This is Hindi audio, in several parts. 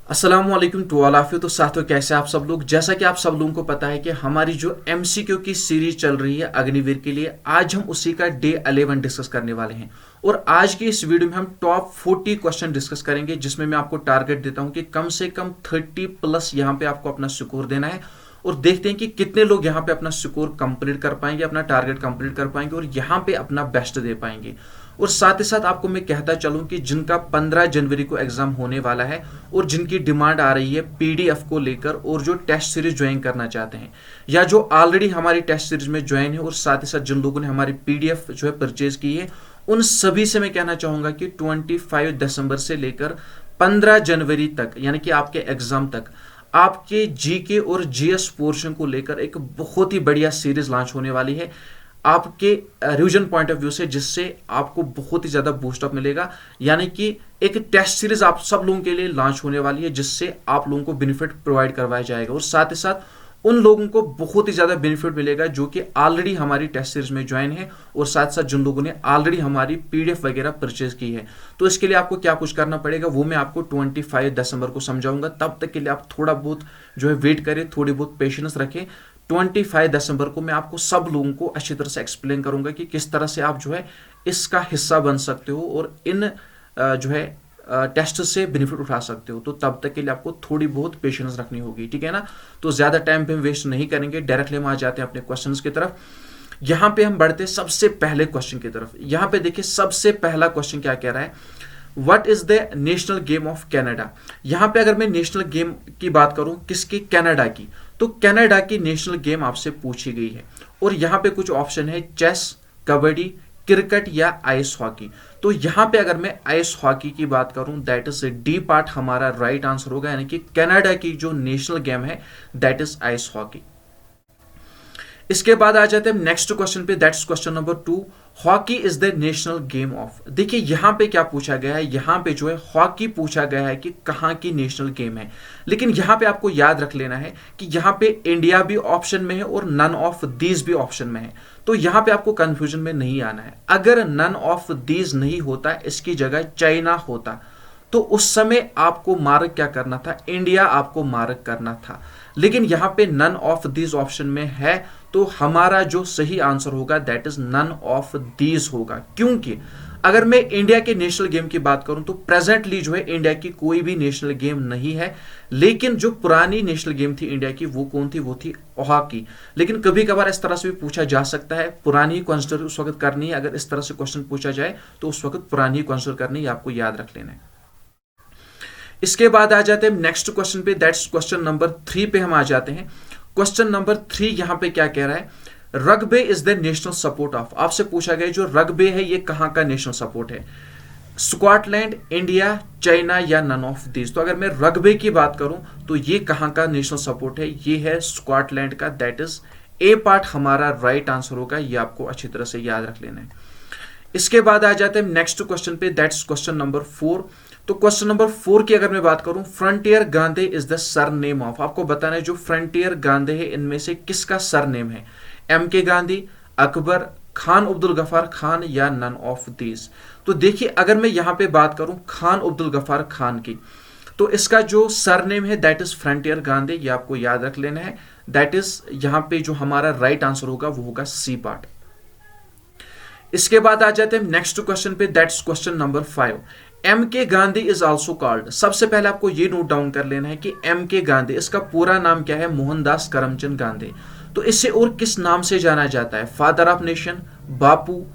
अस्सलामुअलैकुम टू ऑल ऑफ यू। तो साथियों, कैसे आप सब लोग। जैसा कि आप सब लोगों को पता है कि हमारी जो एमसीक्यू की सीरीज चल रही है अग्निवीर के लिए, आज हम उसी का डे 11 डिस्कस करने वाले हैं। और आज की इस वीडियो में हम टॉप 40 क्वेश्चन डिस्कस करेंगे, जिसमें मैं आपको टारगेट देता हूं कि कम से कम 30 प्लस यहां पे आपको अपना स्कोर देना है। और देखते हैं कि कितने लोग यहाँ पे अपना स्कोर कंप्लीट कर पाएंगे, अपना टारगेट कंप्लीट कर पाएंगे और यहाँ पे अपना बेस्ट दे पाएंगे। और साथ ही साथ आपको मैं कहता चलूं कि जिनका 15 जनवरी को एग्जाम होने वाला है और जिनकी डिमांड आ रही है पीडीएफ को लेकर, और जो टेस्ट सीरीज ज्वाइन करना चाहते हैं या जो ऑलरेडी हमारी टेस्ट सीरीज में ज्वाइन है, और साथ ही साथ जिन लोगों ने हमारी पीडीएफ जो है परचेज की है, उन सभी से मैं कहना चाहूंगा कि 25 दिसंबर से लेकर 15 जनवरी तक, यानी कि आपके एग्जाम तक, आपके जीके और जीएस पोर्शन को लेकर एक बहुत ही बढ़िया सीरीज लॉन्च होने वाली है आपके रिवीजन पॉइंट ऑफ व्यू से, जिससे आपको बहुत ही ज्यादा बूस्टअप मिलेगा। यानी कि एक टेस्ट सीरीज आप सब लोगों के लिए लॉन्च होने वाली है, जिससे आप लोगों को बेनिफिट प्रोवाइड करवाया जाएगा। और साथ ही साथ उन लोगों को बहुत ही ज्यादा बेनिफिट मिलेगा जो कि ऑलरेडी हमारी टेस्ट सीरीज में ज्वाइन है, और साथ साथ जिन लोगों ने ऑलरेडी हमारी पीडीएफ वगैरह परचेज की है। तो इसके लिए आपको क्या कुछ करना पड़ेगा वो मैं आपको 25 दिसंबर को समझाऊंगा। तब तक के लिए आप थोड़ा बहुत जो है वेट करें, थोड़ी बहुत पेशेंस रखें। 25 दिसंबर को मैं आपको सब लोगों को अच्छी तरह से एक्सप्लेन करूंगा कि किस तरह से आप जो है इसका हिस्सा बन सकते हो और इन जो है टेस्ट से बेनिफिट उठा सकते हो। तो तब तक के लिए आपको थोड़ी बहुत पेशेंस रखनी होगी, ठीक है ना। तो ज्यादा टाइम पे हम वेस्ट नहीं करेंगे, डायरेक्टली हम आ जाते हैं अपने क्वेश्चंस की तरफ। यहां पे हम बढ़ते सबसे पहले क्वेश्चन की तरफ। यहां पे देखिए सबसे पहला क्वेश्चन क्या कह रहा है, what is the national game of Canada. यहां पे अगर मैं नेशनल गेम की बात करूं, किसकी, कनाडा की, तो कनाडा की नेशनल गेम आपसे पूछी गई है। और यहां पे कुछ ऑप्शन है, चेस, कबड्डी, क्रिकेट या आइस हॉकी। तो यहां पे अगर मैं आइस हॉकी की बात करूं, दैट इज डी पार्ट हमारा राइट आंसर होगा, यानी कि कनाडा की जो नेशनल गेम है दैट इज आइस हॉकी। इसके बाद आ जाते हैं नेक्स्ट क्वेश्चन पे, that's question number 2, hockey is the national game of. देखिए यहां पे क्या पूछा गया है, यहां पे जो है हॉकी पूछा गया है कि कहां की नेशनल गेम है। लेकिन यहां पे आपको याद रख लेना है कि यहां पे इंडिया भी ऑप्शन में है और नन ऑफ दीज भी ऑप्शन में है। तो यहां पे आपको कंफ्यूजन में नहीं आना है। अगर नन ऑफ दीज नहीं होता, इसकी जगह चाइना होता, तो उस समय आपको मार्क क्या करना था, इंडिया आपको मार्क करना था। लेकिन यहां पे नन ऑफ दीज ऑप्शन में है, तो हमारा जो सही आंसर होगा that is none of these होगा। क्योंकि अगर मैं इंडिया के नेशनल गेम की बात करूं तो प्रेजेंटली जो है इंडिया की कोई भी नेशनल गेम नहीं है। लेकिन जो पुरानी नेशनल गेम थी इंडिया की, वो कौन थी, वो थी हॉकी। लेकिन कभी कभार इस तरह से भी पूछा जा सकता है, पुरानी कंसिडर उस वक्त करनी है। अगर इस तरह से क्वेश्चन पूछा जाए तो उस वक्त पुरानी कंसिडर करनी है, आपको याद रख लेना है। इसके बाद आ जाते हैं नेक्स्ट क्वेश्चन पे, दैट्स क्वेश्चन नंबर 3 पे हम आ जाते हैं। क्वेश्चन नंबर 3 यहां पे क्या कह रहा है, rugby is the national sport of. आपसे पूछा गया जो रग्बे है ये कहां का नेशनल सपोर्ट है, स्कॉटलैंड, इंडिया, चाइना या नन ऑफ दिस। तो अगर मैं रग्बे की बात करूं तो ये कहां का नेशनल सपोर्ट है, ये है स्कॉटलैंड का। दैट इज ए पार्ट हमारा राइट आंसर होगा, ये आपको अच्छी तरह से याद रख लेना है। इसके बाद आ जाते हैं नेक्स्ट क्वेश्चन पे, दैट्स क्वेश्चन नंबर 4। तो क्वेश्चन नंबर 4 की अगर मैं बात करूं, frontier Gandhi is the sir name of. आपको बताना है जो फ्रंटियर गांधी है इनमें से किसका सर नेम है, एम के गांधी, अकबर, खान अब्दुल गफार खान या नन ऑफ दीज। तो देखिए अगर मैं यहां पे बात करूं खान अब्दुल गफार खान की, तो इसका जो सर नेम है दैट इज फ्रंटियर गांधी, ये आपको याद रख लेना है। दैट इज यहां पे जो हमारा राइट आंसर होगा वो होगा सी पार्ट। इसके बाद आ जाते हैं नेक्स्ट क्वेश्चन पे, दैट्स क्वेश्चन नंबर 5, एम के गांधी इज ऑल्सो कॉल्ड। सबसे पहले आपको ये नोट डाउन कर लेना है कि एम के गांधी, इसका पूरा नाम क्या है, मोहनदास करमचंद गांधी। तो इसे और किस नाम से जाना जाता है, father of nation, Bapu,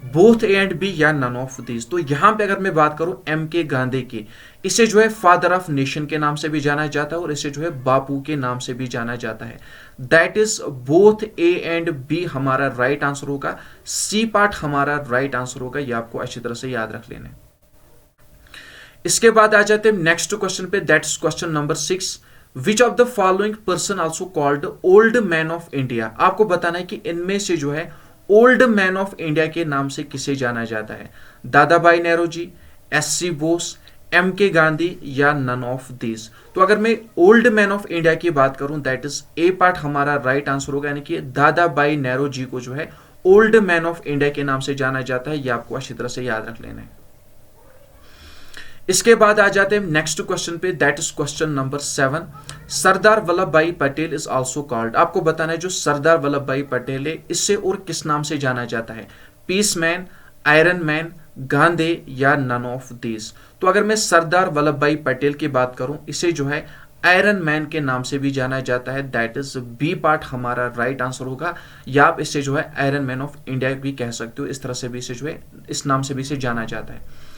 both A and B या नन ऑफ दीज। तो यहां पे अगर मैं बात करूं एम के गांधी की, इसे जो है फादर ऑफ नेशन के नाम से भी जाना जाता है और इसे जो है बापू के नाम से भी जाना जाता है। That is both A and B हमारा राइट आंसर होगा, सी पार्ट हमारा राइट आंसर होगा, ये आपको अच्छी तरह से याद रख लेना है। इसके बाद आ जाते हैं नेक्स्ट क्वेश्चन पे, that's question number 6, which of the following person also called old man of India. आपको बताना है कि इनमें से जो है ओल्ड मैन ऑफ इंडिया के नाम से किसे जाना जाता है, दादा भाई नेहरू, एस.सी. बोस, एम के गांधी या नन ऑफ दीज। तो अगर मैं ओल्ड मैन ऑफ इंडिया की बात करूं दैट इज ए पार्ट हमारा राइट आंसर होगा, यानी कि दादा भाई नेहरू जी को जो है ओल्ड मैन ऑफ इंडिया के नाम से जाना जाता है, ये आपको अच्छी तरह से याद रख लेना है। इसके बाद आ जाते हैं नेक्स्ट क्वेश्चन पे, that is question number 7। Sardar Vallabh भाई पटेल इज आल्सो कॉल्ड, आपको बताना है जो सरदार वल्लभ भाई पटेल है इससे और किस नाम से जाना जाता है, peace man, iron man, Gandhi या नन ऑफ दीज। तो अगर मैं सरदार वल्लभ भाई पटेल की बात करूं, इसे जो है आयरन मैन के नाम से भी जाना जाता है, दैट इज बी पार्ट हमारा राइट आंसर होगा। या आप इसे जो है आयरन मैन ऑफ इंडिया भी कह सकते हो, इस तरह से भी इसे जो है इस नाम से भी इसे जाना जाता है।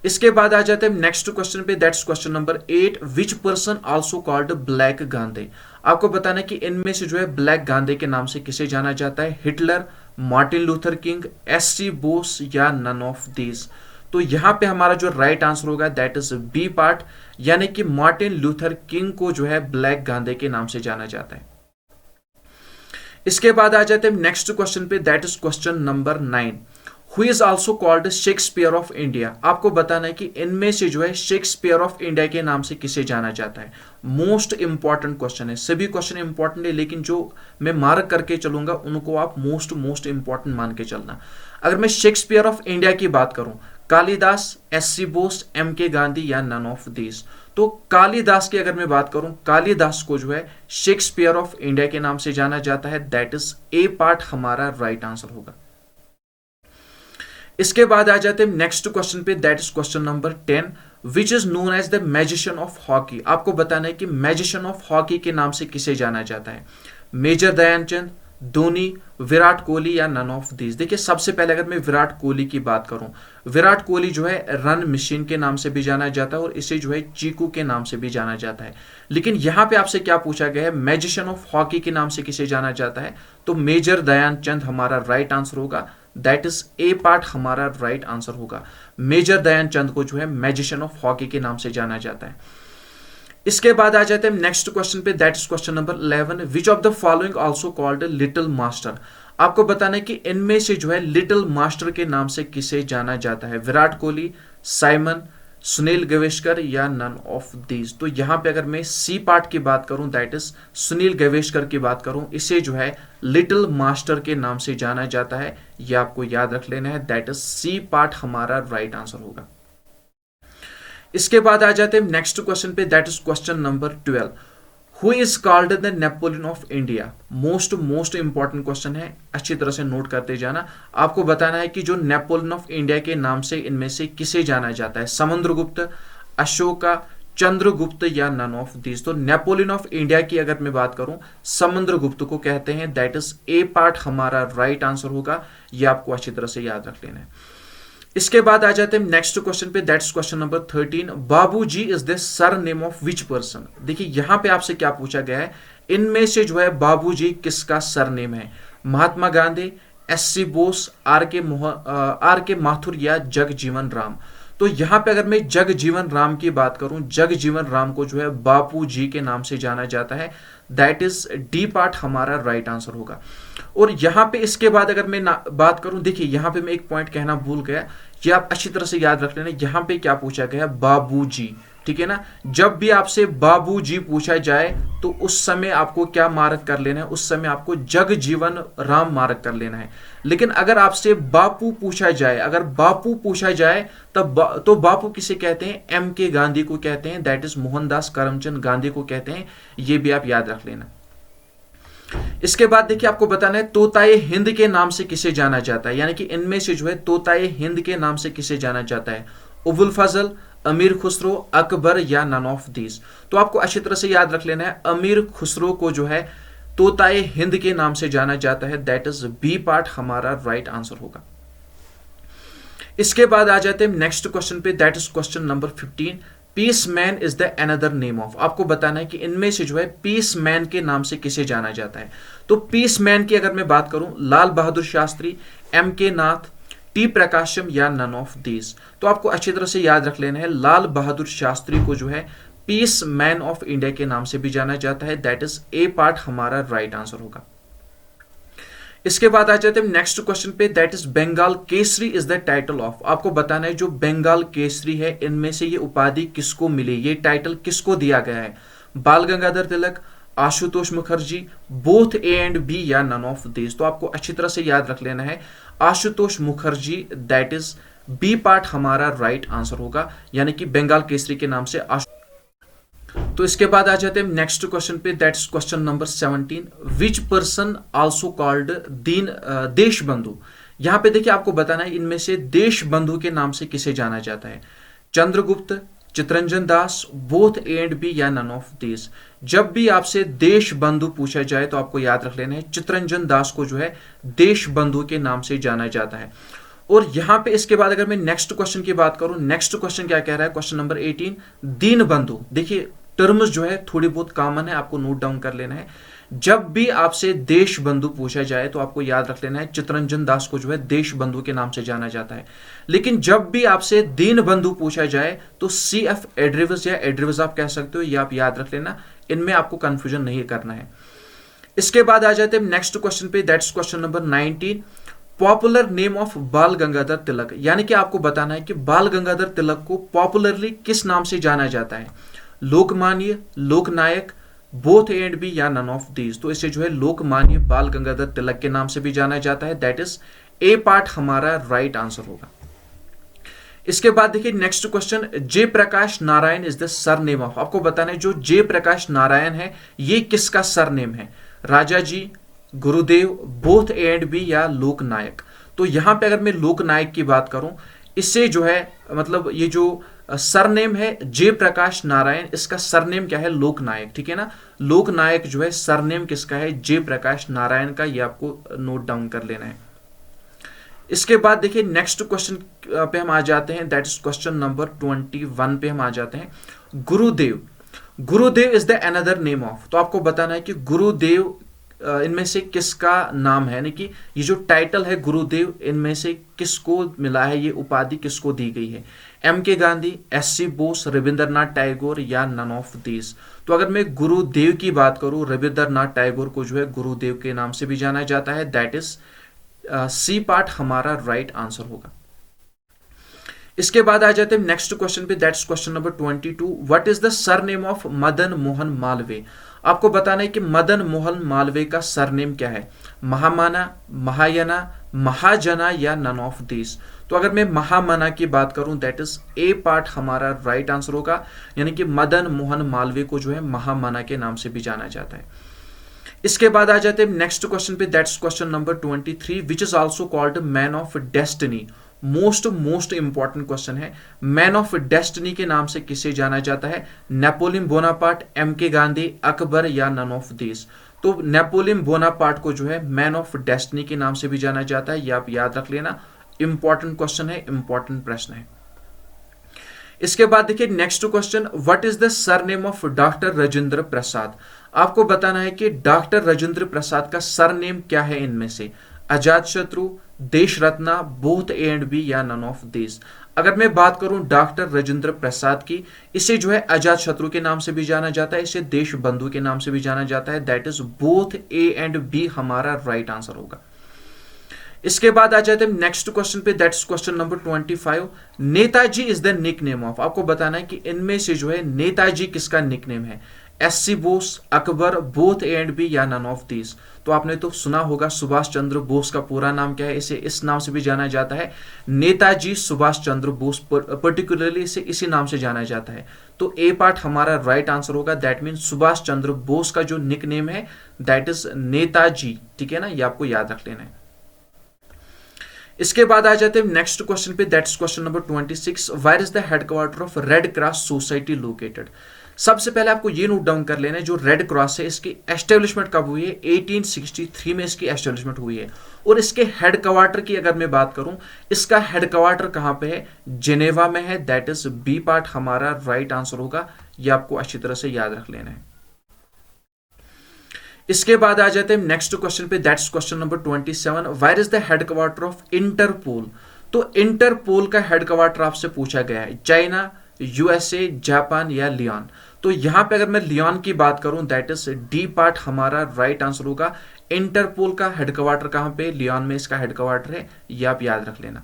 इसके बाद आ जाते हैं नेक्स्ट क्वेश्चन पे, that's question number 8। Which person also called black Gandhi, आपको बताना है कि इनमें से जो है ब्लैक गांधी के नाम से किसे जाना जाता है, Hitler, Martin Luther king, SC Bose या नन ऑफ दीज। तो यहां पे हमारा जो राइट आंसर होगा दैट इज बी पार्ट, यानी कि मार्टिन लूथर किंग को जो है ब्लैक गांधी के नाम से जाना जाता है। इसके बाद आ जाते हैं नेक्स्ट क्वेश्चन पे, that is question number 9। Who is also called Shakespeare of India, आपको बताना है कि इनमें से जो है शेक्सपियर ऑफ इंडिया के नाम से किसे जाना जाता है। मोस्ट इंपॉर्टेंट क्वेश्चन है, सभी क्वेश्चन इंपॉर्टेंट है लेकिन जो मैं मार्क करके चलूंगा उनको आप मोस्ट इंपॉर्टेंट मान के चलना। अगर मैं शेक्सपियर ऑफ इंडिया की बात करूं, कालिदास, एससी बोस, एम के गांधी या नन ऑफ दीज। तो कालिदास की अगर मैं बात करूं, कालिदास को जो है शेक्सपियर ऑफ इंडिया के नाम से जाना जाता है, दैट इज ए पार्ट हमारा राइट आंसर होगा। इसके बाद आ जाते हैं नेक्स्ट क्वेश्चन पे, that is question number 10। Which is known as the magician of hockey, आपको बताना है कि मैजिशियन ऑफ हॉकी के नाम से किसे जाना जाता है, मेजर ध्यानचंद, धोनी, विराट कोहली या नन ऑफ दीज। देखिए सबसे पहले अगर मैं विराट कोहली की बात करूं, विराट कोहली जो है रन मशीन के नाम से भी जाना जाता है और इसे जो है चीकू के नाम से भी जाना जाता है। लेकिन यहां पे आपसे क्या पूछा गया है, मैजिशियन ऑफ हॉकी के नाम से किसे जाना जाता है, तो मेजर ध्यानचंद हमारा राइट आंसर होगा, दैट इज ए पार्ट हमारा राइट आंसर होगा। मेजर ध्यानचंद को जो है मैजिशियन ऑफ हॉकी के नाम से जाना जाता है। इसके बाद आ जाते हैं नेक्स्ट क्वेश्चन पे, that is question number 11। Which of the following also called little master, आपको बताना है कि इनमें से जो है लिटिल मास्टर के नाम से किसे जाना जाता है, विराट कोहली, साइमन, सुनील गावस्कर या नन ऑफ दीज। तो यहां पे अगर मैं सी पार्ट की बात करूं, दैट इज सुनील गावस्कर की बात करूं, इसे जो है लिटिल मास्टर के नाम से जाना जाता है, यह आपको याद रख लेना है, दैट इज सी पार्ट हमारा राइट आंसर होगा। इसके बाद आ जाते हैं नेक्स्ट क्वेश्चन पे, that is question number 12। Who is called the Napoleon of India, most important question है, अच्छी तरह से नोट करते जाना। आपको बताना है कि जो नेपोलियन ऑफ इंडिया के नाम से इनमें से किसे जाना जाता है, समुद्रगुप्त, अशोका, चंद्रगुप्त या नन ऑफ दीज। तो नेपोलियन ऑफ इंडिया की अगर मैं बात करूं, समुद्रगुप्त को कहते हैं, दैट इज ए पार्ट हमारा राइट आंसर होगा, यह आपको अच्छी तरह से याद रख लेना है। इसके बाद आ जाते हैं नेक्स्ट क्वेश्चन पे, दैट्स क्वेश्चन नंबर 13। बाबूजी is the sir name of which person, देखिए यहां पे आपसे क्या पूछा गया है, इनमें से जो है बाबूजी किसका सर नेम है, महात्मा गांधी, एससी बोस, आर के माथुर या जगजीवन राम। तो यहां पे अगर मैं जगजीवन राम की बात करूं, जगजीवन राम को जो है बापू जी के नाम से जाना जाता है, दैट इज डी पार्ट हमारा राइट आंसर होगा। और यहां पे इसके बाद अगर मैं बात करूं, देखिए यहां पे मैं एक पॉइंट कहना भूल गया, ये आप अच्छी तरह से याद रख लेना, यहां पे क्या पूछा गया, बाबूजी, ठीक है ना। जब भी आपसे बाबूजी पूछा जाए तो उस समय आपको क्या मार्क कर लेना है, उस समय आपको जगजीवन राम मार्क कर लेना है। लेकिन अगर आपसे बापू पूछा जाए, अगर बापू पूछा जाए तब तो बापू किसे कहते हैं, एम के गांधी को कहते हैं, दैट इज मोहनदास करमचंद गांधी को कहते हैं, ये भी आप याद रख लेना। इसके बाद देखिए आपको बताना है तोताए हिंद के नाम से किसे जाना जाता है, यानी कि इनमें से जो है तोताए हिंद के नाम से किसे जाना जाता है, उबुल फजल, अमीर खुसरो, अकबर या नन ऑफ दीज। तो आपको अच्छी तरह से याद रख लेना है, अमीर खुसरो को जो है तोताए हिंद के नाम से जाना जाता है, दैट इज बी पार्ट हमारा राइट आंसर होगा। इसके बाद आ जाते हैं नेक्स्ट क्वेश्चन पे, that is question number 15। Peace man is the another name of, आपको बताना है कि इनमें से जो है पीस मैन के नाम से किसे जाना जाता है। तो पीस मैन की अगर मैं बात करूं, लाल बहादुर शास्त्री, एम के नाथ, टी प्रकाशम या नन ऑफ दीज। तो आपको अच्छी तरह से याद रख लेना है, लाल बहादुर शास्त्री को जो है पीस मैन ऑफ इंडिया के नाम से भी जाना जाता है, दैट इज ए पार्ट हमारा राइट आंसर होगा। इसके बाद आ जाते हैं नेक्स्ट क्वेश्चन पे, that is Bengal Kesari is the title of, आपको बताना है जो बंगाल केसरी है इनमें से ये उपाधि किसको मिली, ये टाइटल किसको दिया गया है, Bal Gangadhar Tilak, Ashutosh Mukherjee, both A and B या नन ऑफ दीज। तो आपको अच्छी तरह से याद रख लेना है, Ashutosh Mukherjee, that is B part हमारा राइट आंसर होगा, यानी कि बंगाल केसरी के नाम से। तो इसके बाद आ जाते हैं नेक्स्ट क्वेश्चन पे, that's question number 17। Which person also called दीन देश बंधु। यहां पे देखिए आपको बताना है इनमें से देश बंधु के नाम से किसे जाना जाता है। चंद्रगुप्त, चितरंजन दास, बोथ ए एंड बी या नन ऑफ दिस। जब भी आपसे देश बंधु पूछा जाए तो आपको याद रख लेना है चितरंजन दास को जो है देश बंधु के नाम से जाना जाता है। और यहां पे इसके बाद अगर मैं नेक्स्ट क्वेश्चन की बात करूं, नेक्स्ट क्वेश्चन क्या कह रहा है, क्वेश्चन नंबर 18, दीन बंधु। देखिए टर्म्स जो है थोड़ी बहुत कॉमन है, आपको नोट डाउन कर लेना है। जब भी आपसे देश बंधु पूछा जाए तो आपको याद रख लेना है चितरंजन दास को जो है देश बंधु के नाम से जाना जाता है। लेकिन जब भी आपसे दीन बंधु पूछा जाए तो सी एफ एड्रिवस या एड्रिवस आप कह सकते हो, ये आप याद रख लेना, इनमें आपको कंफ्यूजन नहीं करना है। इसके बाद आ जाते हैं नेक्स्ट क्वेश्चन पे, that's question number 19। Popular name of बाल गंगाधर तिलक, यानी कि आपको बताना है कि बाल गंगाधर तिलक को पॉपुलरली किस नाम से जाना जाता है। लोकमान्य, लोकनायक, बोथ ए एंड बी या नन ऑफ दीज। तो इसे जो है लोकमान्य बाल गंगाधर तिलक के नाम से भी जाना जाता है, दैट इज ए पार्ट हमारा राइट आंसर होगा। इसके बाद देखिए next question, Jay Prakash Narayan is the surname of. आपको बताना है जो जय प्रकाश नारायण है ये किसका सरनेम है। राजा जी, गुरुदेव, बोथ ए एंड बी या लोकनायक। तो यहां पे अगर मैं लोकनायक की बात करूं, इससे जो है मतलब ये जो सरनेम है जय प्रकाश नारायण, इसका सरनेम क्या है, लोकनायक, ठीक है ना। लोकनायक जो है सरनेम किसका है, जय प्रकाश नारायण का, ये आपको नोट डाउन कर लेना है। इसके बाद देखिए नेक्स्ट क्वेश्चन पे हम आ जाते हैं, दैट इज क्वेश्चन नंबर 21 पे हम आ जाते हैं। गुरुदेव, गुरुदेव is the another name of. तो आपको बताना है कि गुरुदेव इनमें से किसका नाम है, यानी कि ये जो टाइटल है गुरुदेव इनमें से किसको मिला है, ये उपाधि किसको दी गई है। एम के गांधी, एस सी बोस, रविंद्रनाथ टैगोर या नन ऑफ दिस। तो अगर मैं गुरुदेव की बात करूं, रविंद्रनाथ टैगोर को जो है गुरुदेव के नाम से भी जाना जाता है, दैट इज सी पार्ट हमारा राइट आंसर होगा। इसके बाद आ जाते हैं नेक्स्ट क्वेश्चन पे, that's question number 22। What is the surname of Madan Mohan Malviya. आपको बताना है कि मदन मोहन मालवीय का सरनेम क्या है। महामाना, महायना, महाजना या नन ऑफ दिस। तो अगर मैं महामना की बात करूं, दैट इज ए पार्ट हमारा राइट आंसर होगा, यानी कि मदन मोहन मालवीय को जो है महामना के नाम से भी जाना जाता है। इसके बाद आ जाते हैं नेक्स्ट क्वेश्चन पे, that's question number 23, which is also called man of destiny. Most important question है, मैन ऑफ डेस्टिनी के नाम से किसे जाना जाता है। नेपोलियन बोनापार्ट, एम के गांधी, अकबर या नन ऑफ दिस। तो नेपोलियन बोनापार्ट को जो है मैन ऑफ डेस्टिनी के नाम से भी जाना जाता है, ये आप याद रख लेना, इंपॉर्टेंट क्वेश्चन है, इंपॉर्टेंट प्रश्न है। इसके बाद देखिए next question, what is the surname of doctor Rajendra Prasad. आपको बताना है कि डॉक्टर राजेंद्र प्रसाद का सरनेम क्या है इनमें से। Ajat Shatru, Desh Ratna, both A and B या नन ऑफ दिस। अगर मैं बात करूं डॉक्टर राजेंद्र प्रसाद की, इसे जो है अजात शत्रु के नाम से भी जाना जाता है, इसे देश बंधु के नाम से भी जाना जाता है, that is both A and B हमारा राइट आंसर होगा। इसके बाद आ जाते हैं नेक्स्ट क्वेश्चन पे, that's question number 25। Netaji is the nick name of. आपको बताना है कि इनमें से जो है नेताजी किसका निक नेम है। S C Bose, Akbar, both A and B या नन ऑफ दिस। तो आपने तो सुना होगा सुभाष चंद्र बोस का पूरा नाम क्या है, इसे इस नाम से भी जाना जाता है, नेताजी सुभाष चंद्र बोस, पर्टिकुलरली इसे इसी नाम से जाना जाता है। तो ए पार्ट हमारा राइट आंसर होगा, दैट मीन सुभाष चंद्र बोस का जो निक नेम है दैट इज नेताजी, ठीक है ना, ये आपको याद रख लेना है। इसके बाद आ जाते हैं नेक्स्ट क्वेश्चन पे, that's question number 26। Where is the headquarter of red cross society located. सबसे पहले आपको ये नोट डाउन कर लेना है जो रेड क्रॉस है इसकी एस्टेब्लिशमेंट कब हुई है, 1863 में इसकी एस्टेब्लिशमेंट हुई है। और इसके हेडक्वार्टर की अगर मैं बात करूं, इसका हेडक्वार्टर कहां पे है, जेनेवा में है, दैट इज बी पार्ट हमारा राइट आंसर होगा, ये आपको अच्छी तरह से याद रख लेना है। इसके बाद आ जाते हैं नेक्स्ट क्वेश्चन पे, that's question number 27। Where is the headquarter of Interpol. तो इंटरपोल का हेडक्वार्टर आपसे पूछा गया है, चाइना, यूएसए, जापान या लियोन। तो यहां पे अगर मैं लियोन की बात करूं, दैट इज डी पार्ट हमारा राइट आंसर होगा। इंटरपोल का हेडक्वार्टर कहां पे, लियोन में इसका हेडक्वार्टर है, ये आप याद रख लेना।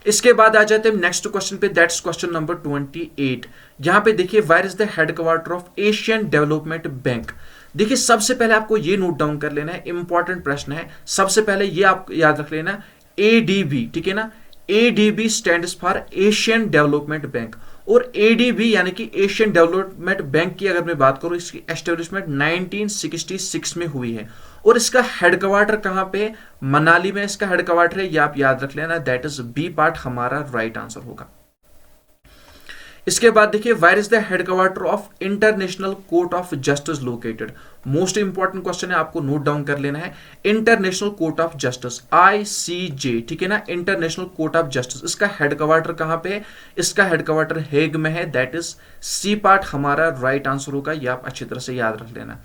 इसके बाद आ जाते हैं नेक्स्ट क्वेश्चन पे, दैट्स क्वेश्चन नंबर 28। यहां पे देखिए where is the headquarter of Asian development bank. देखिए सबसे पहले आपको ये नोट डाउन कर लेना है, इंपॉर्टेंट प्रश्न है। सबसे पहले ये आप याद रख लेना, एडीबी, ठीक है ना, ADB stands for Asian development bank. और ADB यानी कि एशियन डेवलपमेंट बैंक की अगर मैं बात करूं, इसकी एस्टेब्लिशमेंट 1966 में हुई है। और इसका हेडक्वार्टर कहां पे है? मनाली में इसका हेडक्वार्टर है, ये आप याद रख लेना, दैट इज बी पार्ट हमारा राइट आंसर होगा। इसके बाद देखिए, where is the headquarter of international court of justice located. Most important question है, आपको नोट डाउन कर लेना है। International court of justice ICJ, ठीक है ना, इंटरनेशनल कोर्ट ऑफ जस्टिस, इसका हेडक्वार्टर कहां पे है? इसका हेडक्वार्टर हेग में है, दैट इज सी पार्ट हमारा राइट आंसर होगा, ये आप अच्छी तरह से याद रख लेना।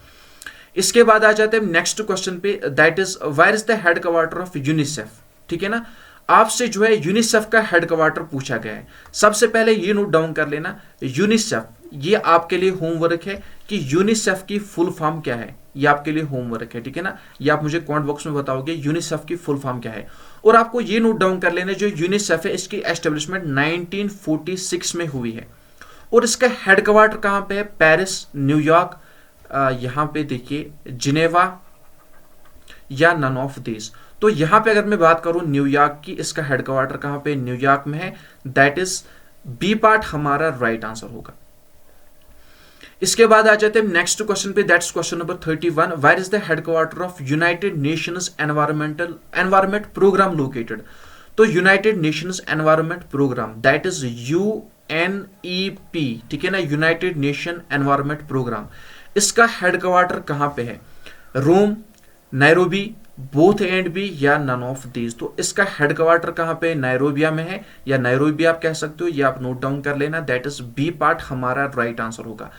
इसके बाद आ जाते हैं नेक्स्ट क्वेश्चन पे, that is where is the headquarter of UNICEF. ठीक है ना, आपसे जो है यूनिसेफ का हेडक्वार्टर पूछा गया है। सबसे पहले ये नोट डाउन कर लेना, यूनिसेफ, ये आपके लिए होमवर्क है कि यूनिसेफ की फुल फॉर्म क्या है, ये आपके लिए होमवर्क है, ठीक है ना। ये आप मुझे कमेंट बॉक्स में बताओगे यूनिसेफ की फुल फॉर्म क्या है। और आपको ये नोट डाउन कर लेना, जो यूनिसेफ है इसकी एस्टेब्लिशमेंट 1946 में हुई है। और इसका हेडक्वार्टर कहां पे है? पेरिस, न्यूयॉर्क, यहां पे देखिए जिनेवा या नन ऑफ दिस। तो यहां पे अगर मैं बात करूं न्यूयॉर्क की, इसका हेडक्वार्टर कहां पे? न्यूयॉर्क में है, दैट इज बी पार्ट हमारा राइट आंसर होगा। इसके बाद आ जाते हैं नेक्स्ट क्वेश्चन पे, that's question number 31, where is the headquarter of United Nations Environment Programme located. तो United Nations Environment Programme, that is UNEP, ठीक है ना, यूनाइटेड नेशन एनवायरमेंट प्रोग्राम, इसका हेडक्वार्टर कहां पे है? Rome, Nairobi, both and B या नन ऑफ दीज। तो इसका हेडक्वार्टर कहां पे? नैरोबिया में है, या नैरोबी आप कह सकते हो, ये आप नोट डाउन कर लेना, दैट इज बी पार्ट हमारा राइट आंसर होगा।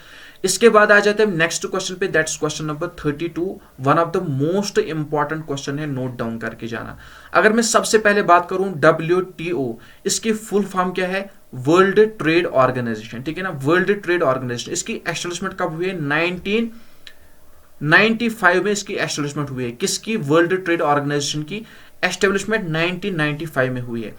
इसके बाद आ जाते हैं नेक्स्ट क्वेश्चन पे, that's question number 32, one of the most important question है, नोट डाउन करके जाना। अगर मैं सबसे पहले बात करूं WTO, इसकी फुल फॉर्म क्या है? वर्ल्ड ट्रेड ऑर्गेनाइजेशन, ठीक है ना, वर्ल्ड ट्रेड ऑर्गेनाइजेशन। इसकी एस्टेब्लिशमेंट कब हुई है? 1995 में इसकी एस्टेब्लिशमेंट हुई है। किसकी? वर्ल्ड ट्रेड ऑर्गेनाइजेशन की एस्टेब्लिशमेंट 1995 में हुई है।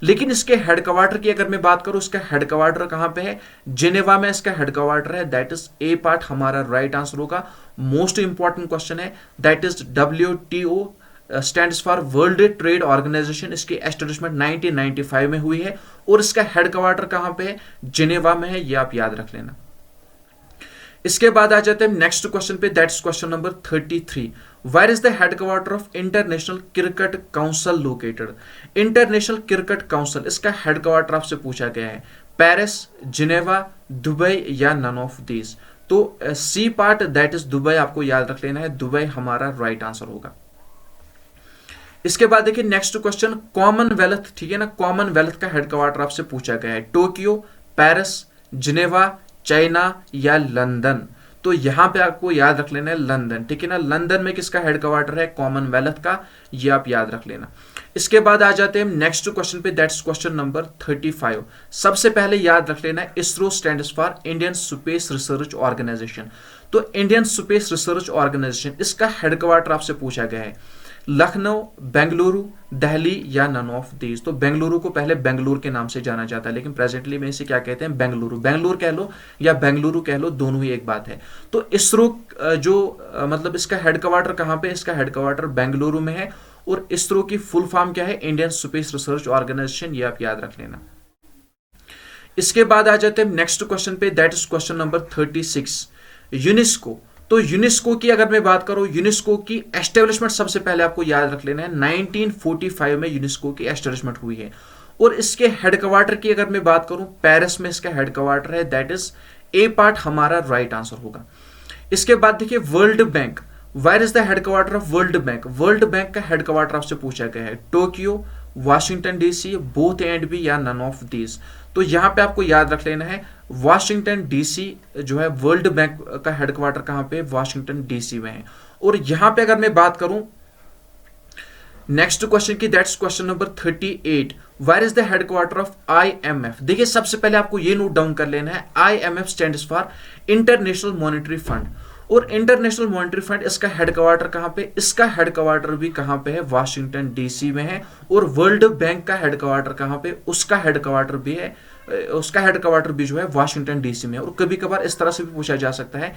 लेकिन इसके हेडक्वार्टर की अगर मैं बात करूं, इसका हेडक्वार्टर कहां पे है? जिनेवा में इसका हेडक्वार्टर है, दैट इज ए पार्ट हमारा राइट आंसर होगा। मोस्ट इंपॉर्टेंट क्वेश्चन है, that is WTO stands for world trade organization, इसकी एस्टेब्लिशमेंट 1995 में हुई है। और इसका हेडक्वार्टर कहां पे है? जिनेवा में है, ये आप याद रख लेना। इसके बाद आ जाते हैं नेक्स्ट क्वेश्चन पे, that's question number 33, where is the headquarter of international cricket council located. International cricket council, इसका हेडक्वार्टर आपसे पूछा गया है, पेरिस, जिनेवा, दुबई या नन ऑफ दीज। तो C part that is Dubai, आपको याद रख लेना है, दुबई हमारा राइट आंसर होगा। इसके बाद देखिए नेक्स्ट क्वेश्चन, कॉमनवेल्थ, ठीक है ना, कॉमनवेल्थ का हेडक्वार्टर आपसे पूछा गया है, टोक्यो, पेरिस, जिनेवा, चाइना या लंदन। तो यहां पे आपको याद रख लेना है लंदन, ठीक है ना। लंदन में किसका हेडक्वार्टर है? कॉमनवेल्थ का, ये आप याद रख लेना। इसके बाद आ जाते हैं नेक्स्ट क्वेश्चन पे, दैट्स क्वेश्चन नंबर 35। सबसे पहले याद रख लेना है, ISRO stands for Indian space research organization. तो इंडियन स्पेस रिसर्च ऑर्गेनाइजेशन, इसका हेडक्वार्टर आपसे पूछा गया है, लखनऊ, बेंगलुरु, दिल्ली या नन ऑफ दीज। तो बेंगलुरु को पहले बेंगलुरु के नाम से जाना जाता है, लेकिन प्रेजेंटली में इसे क्या कहते हैं? बेंगलुरु। बेंगलुरु कह लो या बेंगलुरु कह लो, दोनों ही एक बात है। तो इसरो मतलब इसका हेडक्वार्टर कहां पे? इसका हेडक्वार्टर बेंगलुरु में है। और इसरो की फुल फॉर्म क्या है? इंडियन स्पेस रिसर्च ऑर्गेनाइजेशन, ये आप याद रख लेना। इसके बाद आ जाते हैं नेक्स्ट क्वेश्चन पे, that is question number 36, UNESCO. तो यूनेस्को की अगर मैं बात करूं, यूनेस्को की एस्टेब्लिशमेंट सबसे पहले आपको याद रख लेना है, 1945 में यूनेस्को की एस्टेब्लिशमेंट हुई है। और इसके हेडक्वार्टर की अगर मैं बात करूं, पेरिस में इसका हेडक्वार्टर है, दैट इज ए पार्ट हमारा राइट आंसर होगा। इसके बाद देखिए world bank, where is the headquarter of world bank. World bank का हेडक्वार्टर आपसे पूछा गया है, Tokyo, Washington DC, both and B या नन ऑफ दीज। तो यहां पे आपको याद रख लेना है, वाशिंगटन DC जो है वर्ल्ड बैंक का हेडक्वार्टर कहां पे? वाशिंगटन DC में है। और यहां पे अगर मैं बात करूं नेक्स्ट क्वेश्चन की, that's question number 38, where is the headquarter of IMF। देखिए सबसे पहले आपको ये नोट डाउन कर लेना है, IMF stands for international monetary fund. और इंटरनेशनल मॉनेटरी फंड, इसका हेडक्वार्टर कहां पे? इसका हेडक्वार्टर भी कहां पे है? वाशिंगटन DC में है। और वर्ल्ड बैंक का हेडक्वार्टर कहां पे? उसका हेडक्वार्टर भी है उसका हेडक्वार्टर भी जो है वाशिंगटन डीसी में है। और कभी कभार इस तरह से भी पूछा जा सकता है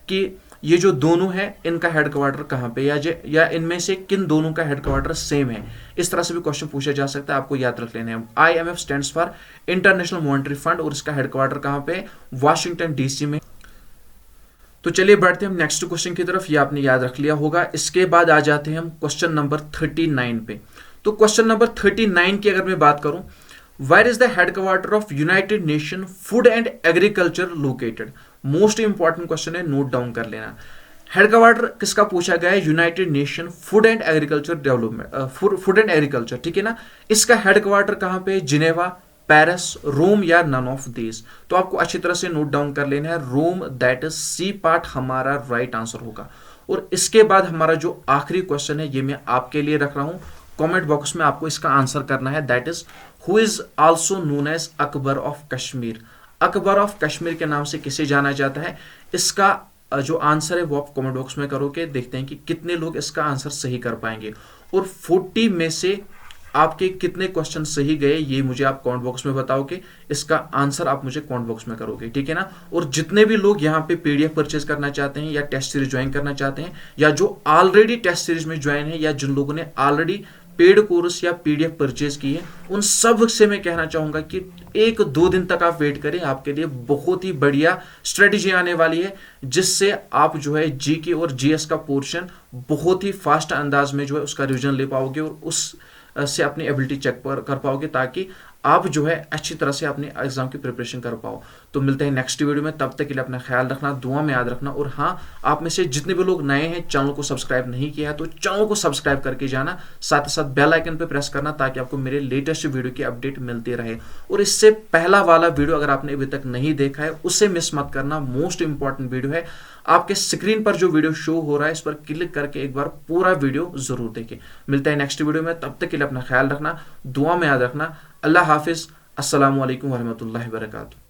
कि ये जो दोनों है इनका हेडक्वार्टर कहाँ पे, या इनमें से किन दोनों का हेडक्वार्टर सेम है। इस तरह से भी क्वेश्चन पूछा जा सकता है, आपको याद रख लेना है। IMF stands for international monetary fund और इसका हेडक्वार्टर कहाँ पे, वाशिंगटन डीसी में। तो चलिए बढ़ते हैं हम नेक्स्ट क्वेश्चन की तरफ, ये आपने याद रख लिया होगा। इसके बाद आ जाते हैं हम क्वेश्चन नंबर 39 पे। तो क्वेश्चन नंबर 39 की अगर मैं बात करूं, where is the headquarter of united nation food and agriculture located. Most important question है, नोट डाउन कर लेना। हेडक्वार्टर किसका पूछा गया है, united nation food and agriculture development, food and agriculture, ठीक है ना। इसका हेडक्वार्टर कहां पे, जिनेवा, पेरिस, रोम या नन ऑफ दीज। तो आपको अच्छी तरह से नोट डाउन कर लेना है, रोम, दैट इज सी पार्ट हमारा राइट आंसर होगा। और इसके बाद हमारा जो आखिरी क्वेश्चन है ये मैं आपके लिए रख रहा हूं, कमेंट बॉक्स में आपको इसका आंसर करना है, that is who is also known as Akbar of Kashmir. Akbar of Kashmir के नाम से किसे जाना जाता है, इसका जो आंसर है वो आप कमेंट बॉक्स में करोगे। देखते हैं कि कितने लोग इसका आंसर सही कर पाएंगे और 40 में से आपके कितने क्वेश्चन सही गए ये मुझे आप कमेंट बॉक्स में बताओगे। इसका आंसर आप मुझे कमेंट बॉक्स में करोगे, ठीक है ना। और जितने भी लोग यहाँ पे PDF परचेज करना चाहते हैं या टेस्ट सीरीज ज्वाइन करना चाहते हैं, या जो ऑलरेडी टेस्ट सीरीज में ज्वाइन है, या जिन लोगों ने ऑलरेडी पेड कोर्स या PDF परचेज की है, उन सब से मैं कहना चाहूंगा कि 1-2 दिन तक आप वेट करें, आपके लिए बहुत ही बढ़िया स्ट्रेटेजी आने वाली है, जिससे आप जो है GK और GS का पोर्शन बहुत ही फास्ट अंदाज में जो है उसका रिविजन ले पाओगे और उस से अपनी एबिलिटी चेक कर पाओगे, ताकि आप जो है अच्छी तरह से अपने एग्जाम की प्रिपरेशन कर पाओ। तो मिलते हैं नेक्स्ट वीडियो में, तब तक के लिए अपना ख्याल रखना, दुआ में याद रखना। और हाँ, आप में से जितने भी लोग नए हैं, चैनल को सब्सक्राइब नहीं किया है तो चैनल को सब्सक्राइब करके जाना, साथ ही साथ बेल आइकन पे प्रेस करना, ताकि आपको मेरे लेटेस्ट वीडियो की अपडेट मिलती रहे। और इससे पहला वाला वीडियो अगर आपने अभी तक नहीं देखा है उसे मिस मत करना, मोस्ट इंपॉर्टेंट वीडियो है। आपके स्क्रीन पर जो वीडियो शो हो रहा है इस पर क्लिक करके एक बार पूरा वीडियो जरूर देखें। मिलते हैं नेक्स्ट वीडियो में, तब तक के लिए अपना ख्याल रखना, दुआ में याद रखना। अल्लाह हाफिज, अस्सलामु अलैकुम वरहमतुल्लाहि वबरकातुहू।